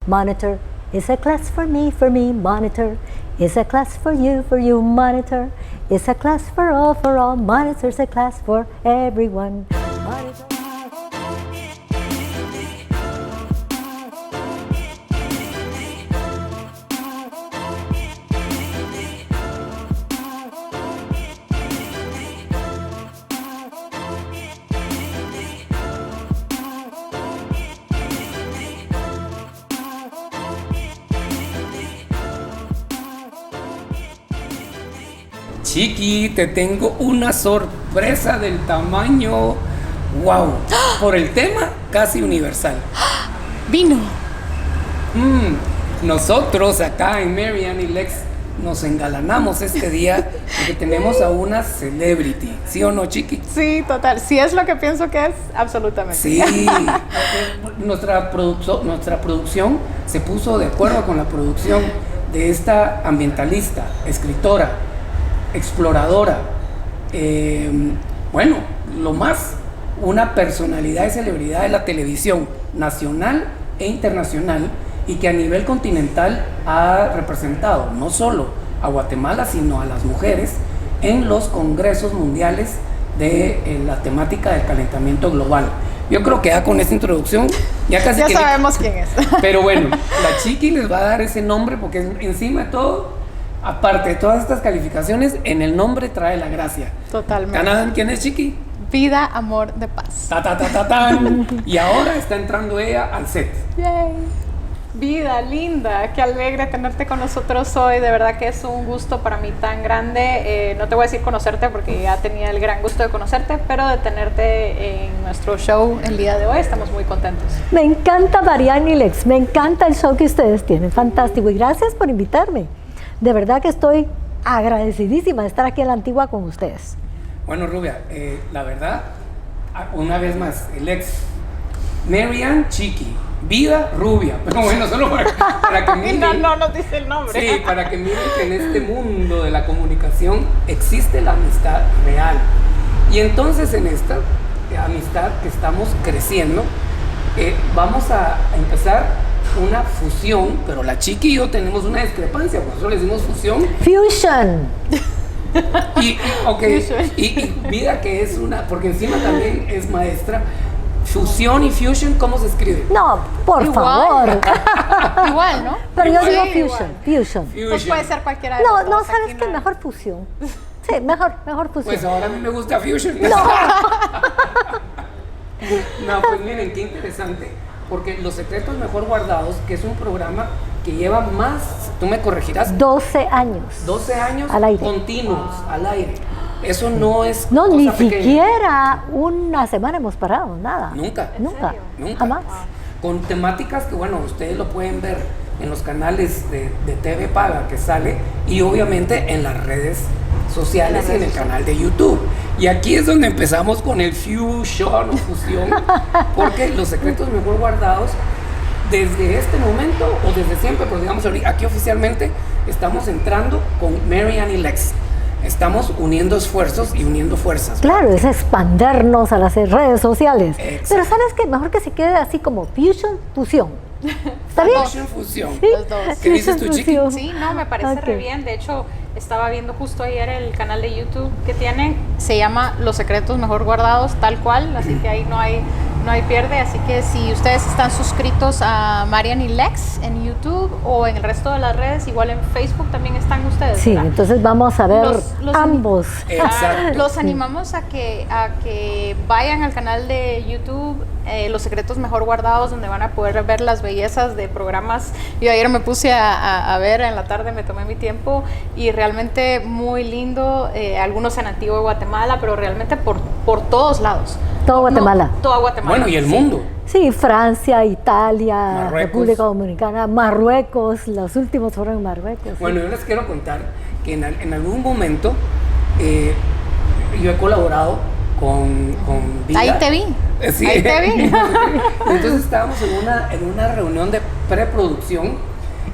monitor. It's a class for me, monitor. It's a class for you, monitor. It's a class for all, monitor's a class for everyone. Monitor. Chiqui, te tengo una sorpresa del tamaño, wow, por el tema casi universal. Vino. Nosotros acá en Marianne y Lex nos engalanamos este día porque tenemos a una celebrity, ¿sí o no, Chiqui? Sí, total. Si es lo que pienso que es, absolutamente. Sí, nuestra producción se puso de acuerdo con la producción de esta ambientalista, escritora, exploradora, bueno, lo más, una personalidad y celebridad de la televisión nacional e internacional, y que a nivel continental ha representado no solo a Guatemala, sino a las mujeres en los congresos mundiales de la temática del calentamiento global. Yo creo que ya con esta introducción ya casi ya sabemos quién es. Pero bueno, la Chiqui les va a dar ese nombre porque encima de todo, aparte de todas estas calificaciones, en el nombre trae la gracia. Totalmente. ¿Quién es Chiqui? Vida, amor, de paz. Y ahora está entrando ella al set. Yay. Vida, linda, qué alegre tenerte con nosotros hoy. De verdad que es un gusto para mí tan grande. No te voy a decir conocerte porque ya tenía el gran gusto de conocerte, pero de tenerte en nuestro show el día de hoy. Estamos muy contentos. Me encanta Marianne y Lex, me encanta el show que ustedes tienen, fantástico, y gracias por invitarme. De verdad que estoy agradecidísima de estar aquí en la Antigua con ustedes. Bueno, Rubia, la verdad, una vez más, Lex, Marianne, Chiqui, Vida, Rubia, pero bueno, solo para que miren. No nos dice el nombre. Sí, para que miren que en este mundo de la comunicación existe la amistad real. Y entonces en esta amistad que estamos creciendo, vamos a empezar una fusión, pero la Chiqui y yo tenemos una discrepancia, nosotros le decimos fusión. Fusion. Y Vida, que es una, porque encima también es maestra. Fusión y fusion, ¿cómo se escribe? No, por favor. Igual, ¿no? Pero igual, yo digo fusion. Pues puede ser cualquiera de los dos. No, ¿sabes qué? Mejor fusión. Sí, mejor fusión. Pues ahora a mí me gusta fusion. No. No, pues miren, qué interesante. Porque Los Secretos Mejor Guardados, que es un programa que lleva más, tú me corregirás, 12 años. 12 años al aire. Continuos, al aire. Eso no es No, cosa ni pequeña. Siquiera una semana hemos parado, nada. Nunca. Nunca. Nunca. Jamás. Con temáticas que, bueno, ustedes lo pueden ver en los canales de TV Paga que sale, y obviamente en las redes sociales y en el canal de YouTube. Y aquí es donde empezamos con el fusion o fusión, porque Los Secretos Mejor Guardados, desde este momento o desde siempre, pero digamos aquí oficialmente estamos entrando con Marianne y Lex. Estamos uniendo esfuerzos y uniendo fuerzas. Claro, es expandernos a las redes sociales. Exacto. Pero ¿sabes qué? Mejor que se quede así como fusión. ¿Está bien? Fusión. Sí. Los dos. ¿Qué dices tú, Chiqui? Fusión. Sí, no, me parece Ok. re bien. De hecho, estaba viendo justo ayer el canal de YouTube que tienen. Se llama Los Secretos Mejor Guardados, tal cual. Así que ahí no hay pierde. Así que si ustedes están suscritos a Marianne y Lex en YouTube o en el resto de las redes, igual en Facebook también están ustedes. Sí, ¿verdad? entonces vamos a ver Los ambos. Exacto. Los animamos a que vayan al canal de YouTube Los Secretos Mejor Guardados, donde van a poder ver las bellezas de programas. Yo ayer me puse a ver en la tarde, me tomé mi tiempo y realmente muy lindo, algunos en Antigua Guatemala, pero realmente por todos lados. Todo Guatemala. No, toda Guatemala. Bueno, y el Sí. mundo. Sí, Francia, Italia, Marruecos. República Dominicana, Marruecos, los últimos fueron en Marruecos. Bueno, yo les quiero contar que en algún momento yo he colaborado con Vida. Ahí te vi. Sí. Ahí te vi. Entonces estábamos en una reunión de preproducción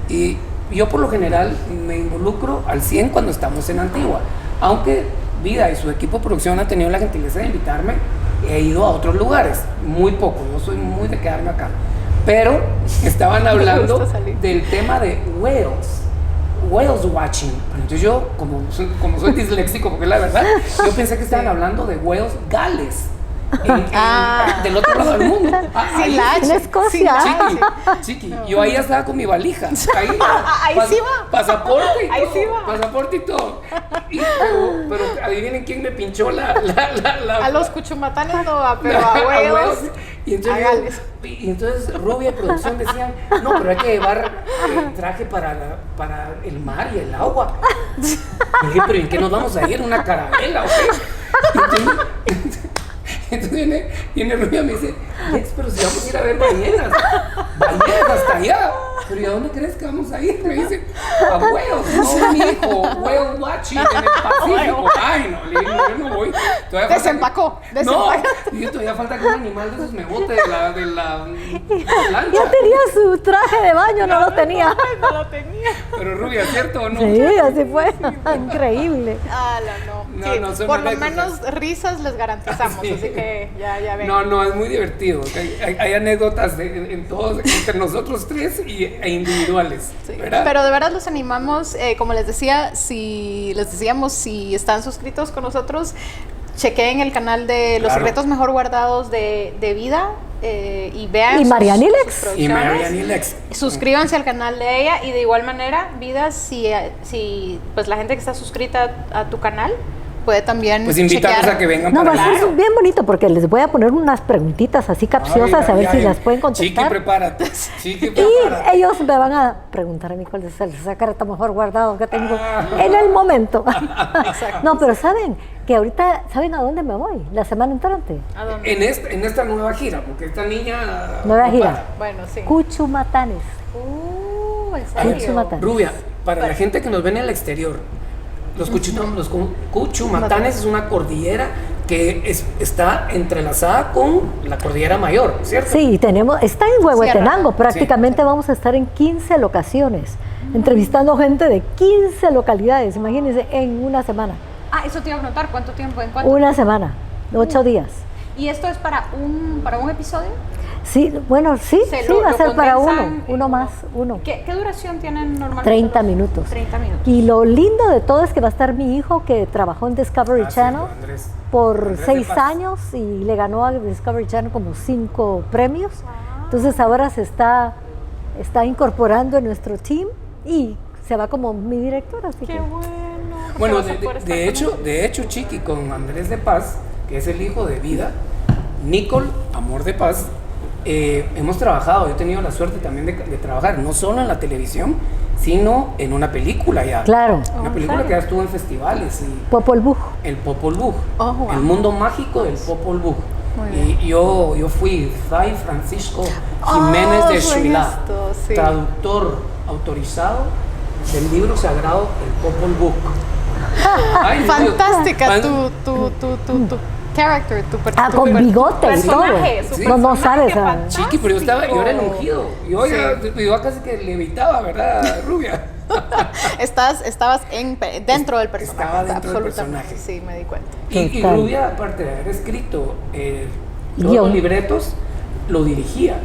y yo por lo general me involucro al 100 cuando estamos en Antigua, aunque Vida y su equipo de producción han tenido la gentileza de invitarme, he ido a otros lugares, muy poco, yo soy muy de quedarme acá. Pero estaban hablando gusta salir. del tema de whales watching. Pero entonces yo, como soy disléxico, porque es la verdad, yo pensé que estaban hablando de whales gales. Del otro lado del mundo. Sin la H. en Escocia. Sin la H. Chiqui, yo ahí ya estaba con mi valija. Ahí, Ahí sí va. Pasaporte y Ahí todo. sí va. Pasaporte y todo. Pero adivinen quién me pinchó la A los cuchumatanes no va, pero a a huevos. huevos. Y entonces, a gales. y entonces Rubia y producción decían, no, pero hay que llevar traje para el mar y el agua. Y dije, pero ¿en qué nos vamos a ir? ¿Una carabela o qué? Entonces viene Rubia y me dice, Lex, pero si vamos a ir a ver ballenas hasta allá. Pero ¿y a dónde crees que vamos a ir? Me dice, a whales, no, mijo, whale watching en el Pacífico. Ay, no, le digo, yo no voy. Todavía falta Desempacó. No, y todavía falta que un animal de esos me bote de la lancha. Ya tenía su traje de baño, no lo tenía. No lo tenía. Pero Rubia, ¿cierto o no? Sí, así fue. Increíble. No. No, Sí, no, son por lo anécdotas. menos risas les garantizamos, Sí. así que ya ven. No, es muy divertido. Hay anécdotas en todos, entre nosotros tres e individuales, Sí. ¿verdad? Pero de verdad los animamos, como les decíamos, si están suscritos con nosotros, chequeen el canal de Los Claro. Secretos Mejor Guardados de Vida y vean Y Marianne Lex. sus Y producciones. Marianne Lex. Suscríbanse al canal de ella y de igual manera, Vida, si pues la gente que está suscrita a tu canal puede también Pues invitarlos chequear. a que vengan No, para va a ser bien bonito porque les voy a poner unas preguntitas así capciosas a ver si las pueden Chiqui, contestar. prepárate. Chiqui, Y prepárate. ellos me van a preguntar a mí cuál es el secreto mejor guardado que tengo Ah. en el momento. No, pero ¿saben? Que ahorita, ¿saben a dónde me voy? La semana entrante. ¿A dónde? En esta nueva gira, porque esta niña... Nueva no gira. para. Bueno, sí. Cuchumatanes. ¿En serio? Cuchumatanes. Rubia, para la gente que nos ve en el exterior, los Cuchumatanes es una cordillera que está entrelazada con la cordillera mayor, ¿cierto? Sí, está en Huehuetenango. Sierra. Prácticamente vamos a estar en 15 locaciones, entrevistando gente de 15 localidades, imagínense, en una semana. Eso te iba a preguntar, ¿cuánto tiempo? ¿En cuánto? Una semana, 8 días. ¿Y esto es para un episodio? Sí, bueno, sí, va a lo ser para condensan uno más, uno. ¿Qué duración tienen normalmente? 30 los- minutos. 30 minutos. Y lo lindo de todo es que va a estar mi hijo que trabajó en Discovery Ah, sí, Channel Andrés. por Andrés de 6 Paz. años y le ganó a Discovery Channel como 5 premios. Entonces ahora se está incorporando en nuestro team y se va como mi directora. Así Qué que bueno. Bueno, Vas a poder estar con de hecho, Chiqui, con Andrés de Paz, que es el hijo de Vida, Nicole, Amor de Paz, hemos trabajado, yo he tenido la suerte también de trabajar, no solo en la televisión, sino en una película ya. claro, Una película que ya estuvo en festivales, y Popol Vuh. el Popol Vuh, Oh, wow. el mundo mágico del Popol Vuh. Muy Y yo fui Fray Francisco Jiménez de fue Shuilá, esto, sí. traductor autorizado del libro sagrado El Popol Vuh. Ay, Dios mío. Fantástica Fan- tu character, tu Con bigote y todo. personaje, su Sí. No personaje sabes. Chiqui, pero yo era el fantástico. ungido. Yo casi que levitaba, ¿verdad, Rubia? Estabas dentro del personaje. Estaba dentro del absolutamente. personaje. Sí, me di cuenta. Y Total. Rubia, aparte de haber escrito todos Guión. los libretos, lo dirigía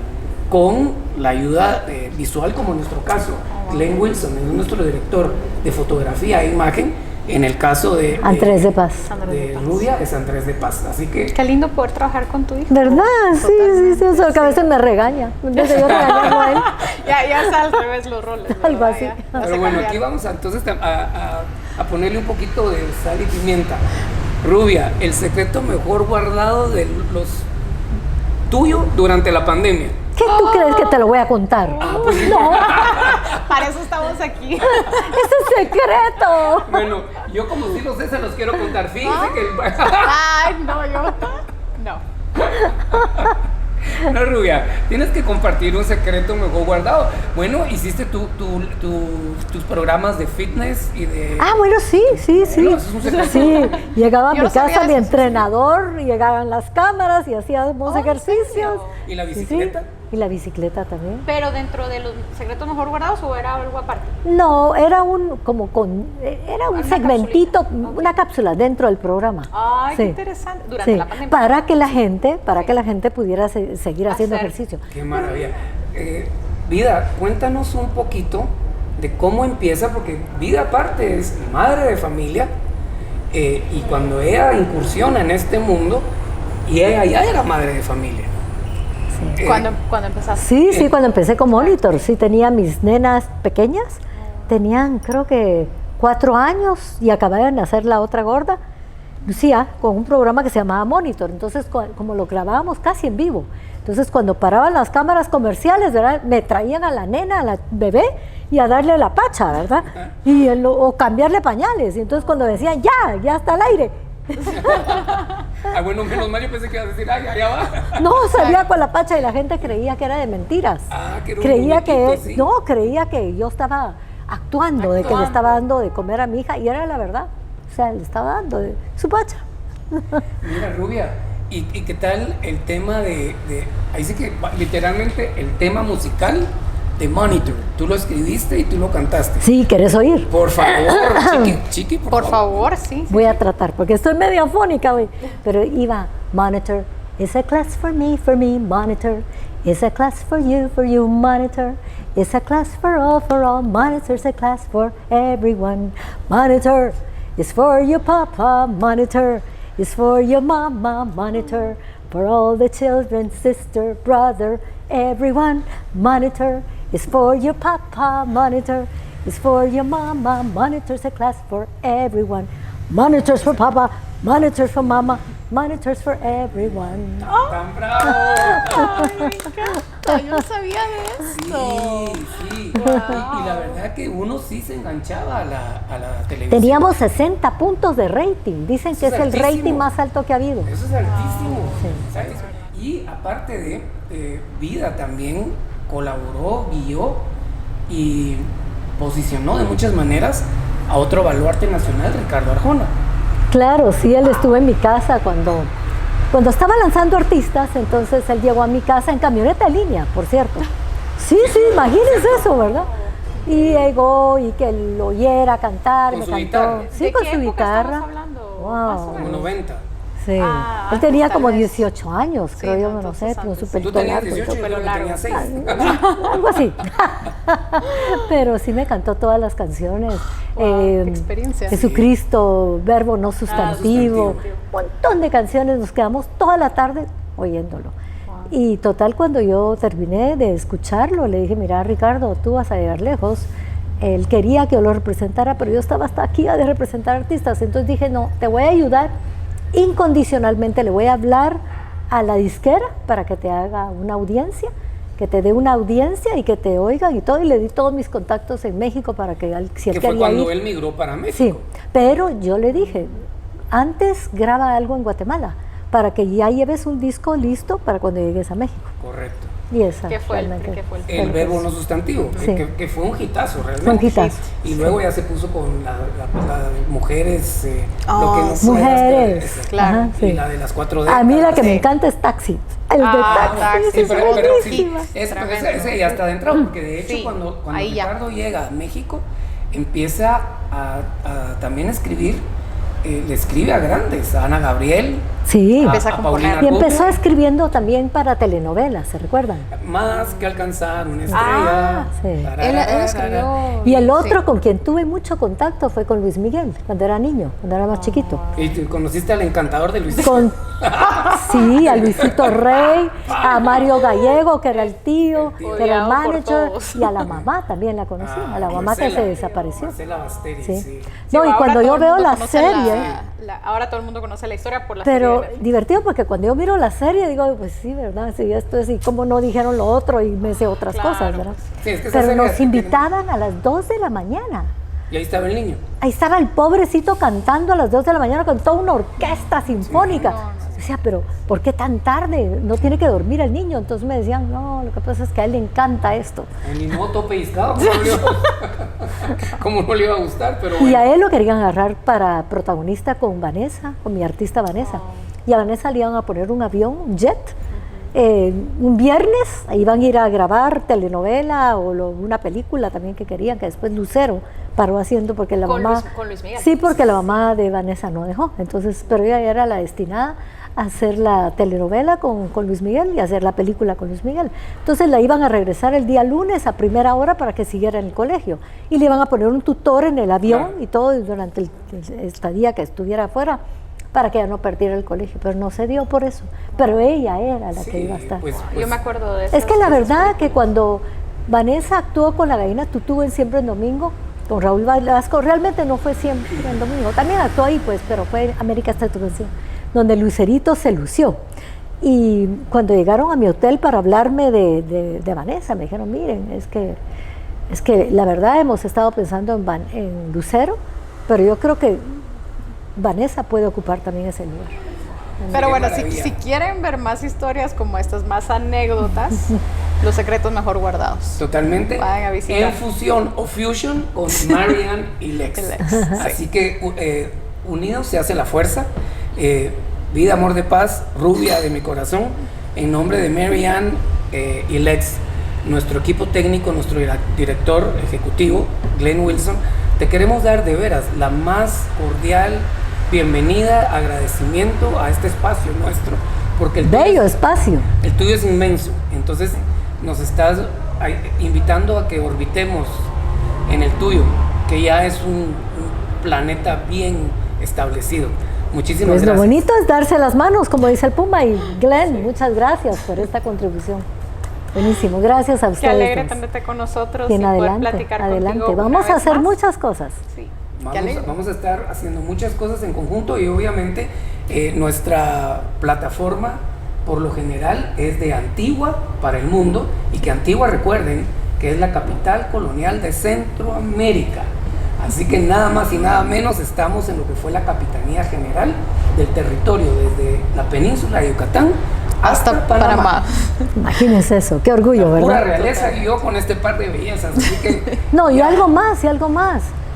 con la ayuda visual, como en nuestro caso. Glenn Wilson es nuestro director de fotografía e imagen. En el caso de Andrés de Paz. Andrés de Paz. Rubia es Andrés de Paz. Así que Qué lindo poder trabajar con tu hijo. ¿Verdad? Sí, Totalmente, eso que a veces me regaña. En vez de yo regañarlo a él. Ya es al revés los roles. Algo ¿verdad? así. Ya pero se bueno, cambiaron. aquí vamos entonces a ponerle un poquito de sal y pimienta. Rubia, el secreto mejor guardado de los tuyo durante la pandemia. ¿Qué tú crees que te lo voy a contar? No, Para eso estamos aquí. ese es secreto. Bueno, yo como sí lo sé, se los quiero contar. Fíjense que Ay, no, yo. No. no, Rubia, tienes que compartir un secreto mejor guardado. Bueno, hiciste tus programas de fitness y de... Ah, bueno, sí. Bueno, eso es un secreto. Sí, llegaba a Yo mi no sabía casa mi eso, sí, sí. entrenador, y llegaban las cámaras y hacíamos Oh, ¿en ejercicios. serio? ¿Y la Sí, sí. bicicleta? Y la bicicleta también. Pero dentro de los secretos mejor guardados o era algo aparte. No, era un Una segmentito, capsulita. Ok. una cápsula dentro del programa. Ay, qué Sí. interesante. Durante Sí, la pandemia. para que la gente pudiera seguir haciendo Hacer. ejercicio. Qué maravilla. Vida, cuéntanos un poquito de cómo empieza, porque Vida aparte es madre de familia, y cuando ella incursiona en este mundo, y ella ya era madre de familia. Sí. ¿Cuándo empezaste? Sí, cuando empecé con Monitor, sí tenía mis nenas pequeñas, tenían creo que 4 años y acababan de nacer la otra gorda, Lucía, con un programa que se llamaba Monitor. Entonces, como lo grabábamos casi en vivo, entonces cuando paraban las cámaras comerciales, ¿verdad?, me traían a la nena, a la bebé, y a darle la pacha, ¿verdad? O cambiarle pañales. Y entonces cuando decían, ya está al aire. Bueno, menos mal, yo pensé que ibas a decir, ya va. No, salía con la pacha y la gente creía que era de mentiras. Que era un creía muñequito, sí. No, creía que yo estaba actuando, de que le estaba dando de comer a mi hija, y era la verdad. O sea, le estaba dando de su pacha. Mira, Rubia, ¿y qué tal el tema ahí sí que literalmente el tema musical de Monitor? Tú lo escribiste y tú lo cantaste. Sí, ¿querés oír? Por favor, Chiqui, Por favor, sí. Voy a tratar, porque estoy medio afónica, güey. Pero iba, Monitor, it's a class for me, Monitor. It's a class for you, Monitor. It's a class for all, Monitor's a class for everyone. Monitor, it's for your papa, Monitor. It's for your mama, Monitor. For all the children, sister, brother, everyone, Monitor. It's for your papa, Monitor. It's for your mama, Monitor's a class for everyone. Monitors for papa, monitors for mama, monitors for everyone. ¡Tan bravo! Ay, me encanta. Yo no sabía de esto. Sí. Wow. Y la verdad que uno sí se enganchaba a la televisión. Teníamos 60 puntos de rating. Dicen Eso que es es el altísimo. rating más alto que ha habido. Eso es altísimo, Sí. ¿sabes? Y aparte de Vida también colaboró, guió y posicionó de muchas maneras a otro baluarte nacional, Ricardo Arjona. Claro, sí, él estuvo en mi casa cuando estaba lanzando artistas, entonces él llegó a mi casa en camioneta de línea, por cierto. Sí, imagínense eso, ¿verdad? Y llegó y que lo oyera cantar, Con me su cantó. guitarra. Sí, ¿De con qué su época guitarra. estamos hablando? Wow. Más o Como menos. 90. Sí. Ah, Él tenía tal como vez. 18 años, creo Sí, yo, no, no sé, entonces con su antes. pelito Tú tenías largo y 18 y yo pelo creo que tenía largo. 6. algo así. Pero sí me cantó todas las canciones. Wow, qué experiencia. Jesucristo, verbo no sustantivo. sustantivo. Un montón de canciones, nos quedamos toda la tarde oyéndolo. Wow. Y total, cuando yo terminé de escucharlo, le dije, mira, Ricardo, tú vas a llegar lejos. Él quería que yo lo representara, pero yo estaba hasta aquí de representar artistas. Entonces dije, no, te voy a ayudar incondicionalmente, le voy a hablar a la disquera para que te haga una audiencia, que te dé una audiencia y que te oigan y todo. Y le di todos mis contactos en México para que si él Que fue quería cuando ir. él migró para Sí, México. pero yo le dije, antes graba algo en Guatemala para que ya lleves un disco listo para cuando llegues a México. Correcto. Y esa ¿Qué fue realmente qué fue el- El verbo no sustantivo, Sí. que fue un hitazo realmente. Fue un hitazo, Y luego ya se puso con la mujeres, Oh, lo que no sí. fue Mujeres. hasta- Claro. Ajá, Y sí. la de las 4 décadas. A mí la que me Sí. encanta es Taxi. El de Ah, Taxi. Taxi, Sí, pero sí, buenísima. ese ya está dentro, porque de hecho Sí, cuando ahí ya. Ricardo llega a México, empieza a también escribir, le escribe a grandes, a Ana Gabriel, Sí. Empieza a componer. Y empezó Arbuto, escribiendo también para telenovelas, ¿se recuerdan? Más que alcanzar una Ah, estrella. sí. Él escribió. Y el otro sí. con quien tuve mucho contacto fue con Luis Miguel, cuando era niño, cuando era más chiquito. Y tú conociste al encantador de Luis. Con, sí, a Luisito Rey, a Mario Gallego, que era el tío, que era el Odiado por manager, todos. y a la mamá también la conocí, a la mamá que se desapareció. Marcela Basteri, Sí. sí. No, y ahora cuando todo yo el veo mundo la conoce serie, ahora todo el mundo conoce la historia por la pero serie. divertido porque cuando yo miro la serie digo, pues sí, ¿verdad? Sí, esto es, y cómo no dijeron lo otro, y me sé otras Claro, cosas, ¿verdad? Sí, es que esa Pero serie nos tiene- invitaban a las 2 de la mañana. Y ahí estaba el niño. Ahí estaba el pobrecito cantando a las 2 de la mañana con toda una orquesta sinfónica. Decía, pero ¿por qué tan tarde? No tiene que dormir el niño. Entonces me decían, no, lo que pasa es que a él le encanta esto. El inoto pellizcado, ¿cómo no le iba a gustar? Pero Y bueno. a él lo querían agarrar para protagonista con Vanessa, con mi artista Vanessa. Y a Vanessa le iban a poner un avión, un jet. Un viernes iban a ir a grabar telenovela o una película también que querían, que después Lucero paró haciendo porque la Con mamá... Con Luis Miguel. Sí, porque la mamá de Vanessa no dejó. Entonces, pero ella era la destinada a hacer la telenovela con Luis Miguel y a hacer la película con Luis Miguel. Entonces la iban a regresar el día lunes a primera hora para que siguiera en el colegio. Y le iban a poner un tutor en el avión y todo durante el estadía que estuviera afuera para que ella no perdiera el colegio. Pero no se dio por eso. Pero ella era la que iba a estar. Yo me acuerdo de eso. Es que la verdad que cuando Vanessa actuó con La Gallina Tutú en Siempre en Domingo, con Raúl Velasco, realmente no fue Siempre en Domingo, también actuó ahí pues, pero fue América Está tu canción, donde Lucerito se lució. Y cuando llegaron a mi hotel para hablarme de Vanessa, me dijeron, miren, es que la verdad hemos estado pensando en Lucero, pero yo creo que Vanessa puede ocupar también ese lugar. Pero bueno, si quieren ver más historias como estas, más anécdotas, Los Secretos Mejor Guardados. Totalmente. Vayan a visitar. En fusión o fusion con Marianne y Lex. Así que unidos se hace la fuerza. Vida, amor de paz, rubia de mi corazón. En nombre de Marianne y Lex, nuestro equipo técnico, nuestro director ejecutivo, Glenn Wilson, te queremos dar de veras la más cordial bienvenida, agradecimiento a este espacio nuestro, porque el bello espacio. El tuyo es inmenso, entonces nos estás invitando a que orbitemos en el tuyo, que ya es un planeta bien establecido. Muchísimas pues gracias. Lo bonito es darse las manos, como dice el Puma, y Glenn, muchas gracias por esta contribución. Buenísimo, gracias a ustedes. Qué alegre tenerte con nosotros y poder platicar contigo. Vamos a hacer muchas cosas. Sí. Vamos a estar haciendo muchas cosas en conjunto y obviamente nuestra plataforma por lo general es de Antigua para el mundo, y que Antigua, recuerden, que es la capital colonial de Centroamérica. Así que nada más y nada menos estamos en lo que fue la Capitanía General del territorio, desde la península de Yucatán hasta Panamá. Imagínense eso, qué orgullo, ¿verdad? Pura realeza y yo con este par de bellezas, así que... No, y algo más.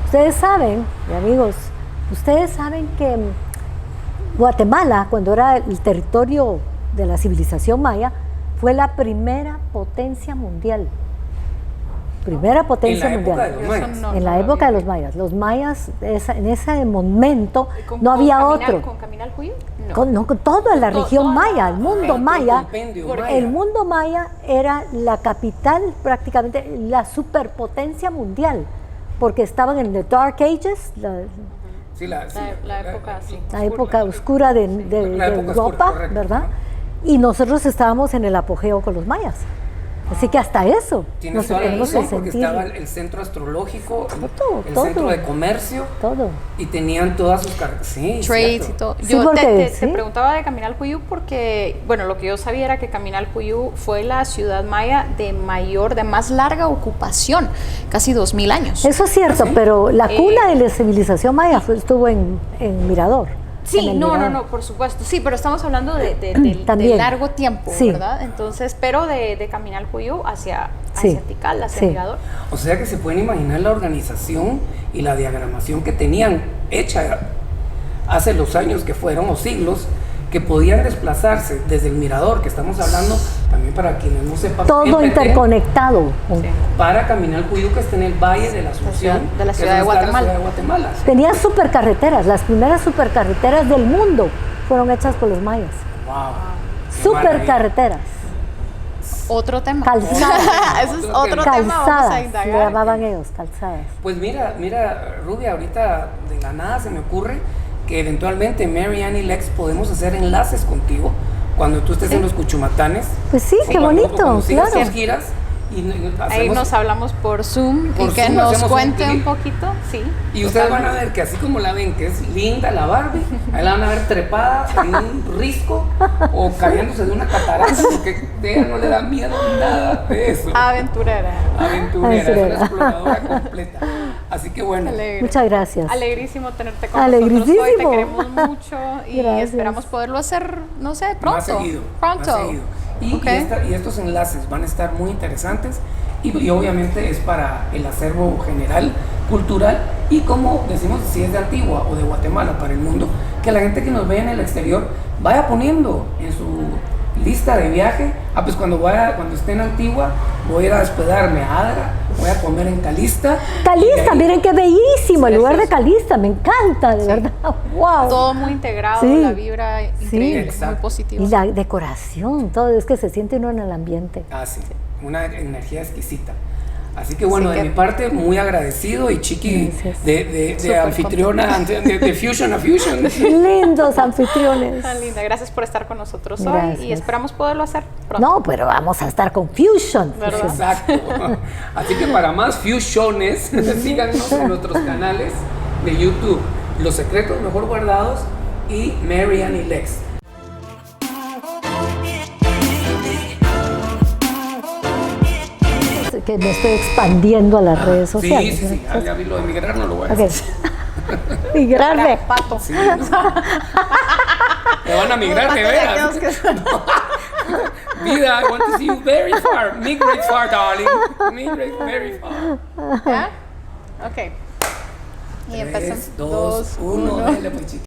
Ustedes saben, y amigos, ustedes saben que Guatemala, cuando era el territorio de la civilización maya, fue la primera potencia mundial. Primera potencia mundial. En la época de los mayas. Los mayas, en ese momento, no había otro. ¿Con Caminal Cuyú? No, con toda la región maya, el mundo maya. El mundo maya era la capital, prácticamente la superpotencia mundial, porque estaban en the Dark Ages, la época oscura de Europa, ¿verdad? Y nosotros estábamos en el apogeo con los mayas. Así que hasta eso nos tenemos que sentir. Porque estaba el centro astrológico, el centro de comercio, y tenían todas sus trades y todo. Yo te preguntaba de Caminal Cuyú porque, bueno, lo que yo sabía era que Caminal Cuyú fue la ciudad maya de más larga ocupación, casi 2000 años. Eso es cierto, pero la cuna de la civilización maya estuvo en Mirador. Sí, no, por supuesto. Sí, pero estamos hablando de largo tiempo, ¿verdad? Entonces, pero de Caminal Cuyú hacia Tikal, hacia Mirador. O sea que se pueden imaginar la organización y la diagramación que tenían hecha hace los años que fueron, o siglos, que podían desplazarse desde el Mirador, que estamos hablando también para quienes no sepan. Todo interconectado. Para Caminal Cuyú, que está en el Valle de la Asunción, de la ciudad de Guatemala. Tenía supercarreteras, las primeras supercarreteras del mundo fueron hechas por los mayas. Wow. Supercarreteras. Otro tema. Calzadas. Eso es otro tema, vamos a indagar. Le llamaban ellos, calzadas. Pues mira, Rubia, ahorita de la nada se me ocurre que eventualmente Marianne y Lex podemos hacer enlaces contigo cuando tú estés en los Cuchumatanes. Pues sí, qué bonito, cuando sigas claro. tus giras. Ahí nos hablamos por Zoom y que nos cuente un poquito, sí. Y ustedes van a ver que así como la ven, que es linda la Barbie, ahí la van a ver trepada en un risco o cayéndose de una catarata, porque a ella no le da miedo nada de eso. Aventurera, es una exploradora completa. Así que bueno. Alegre. Muchas gracias. Alegrísimo tenerte con nosotros hoy, te queremos mucho y esperamos poderlo hacer, no sé, pronto. Más seguido. Y estos enlaces van a estar muy interesantes y obviamente es para el acervo general, cultural, y como decimos, si es de Antigua o de Guatemala para el mundo, que la gente que nos ve en el exterior vaya poniendo en su lista de viaje. Pues cuando esté en Antigua voy a ir a hospedarme a Adra, voy a comer en Calista. Miren qué bellísimo el lugar de Calista, me encanta, de verdad. Wow. Todo muy integrado, la vibra increíble. increíble, Exacto. muy positivo. Y la decoración, todo, es que se siente uno en el ambiente. Ah, sí, una energía exquisita. Así que bueno, Así de que- mi parte, muy agradecido y Chiqui Gracias. de Súper anfitriona, de Fusion a Fusion. Lindos anfitriones. Tan linda, gracias por estar con nosotros hoy Gracias. y esperamos poderlo hacer pronto. No, pero vamos a estar con Fusion. ¿Verdad? Exacto. Así que para más Fusiones, síganos en nuestros canales de YouTube. Los secretos mejor guardados y Marianne y Lex. Que me estoy expandiendo a las redes Sí, sociales. sí, sí. Ah, ya vi lo de migrar, no lo voy a Ok. hacer. Migrarme. Pato. Sí, no. Te van a migrar de veras. Vida, I want to see you very far. Migrate far, darling. Migrate very far. ¿Ya? Ok. Y empezamos. 3, 2, 1. Dale, Ponchito.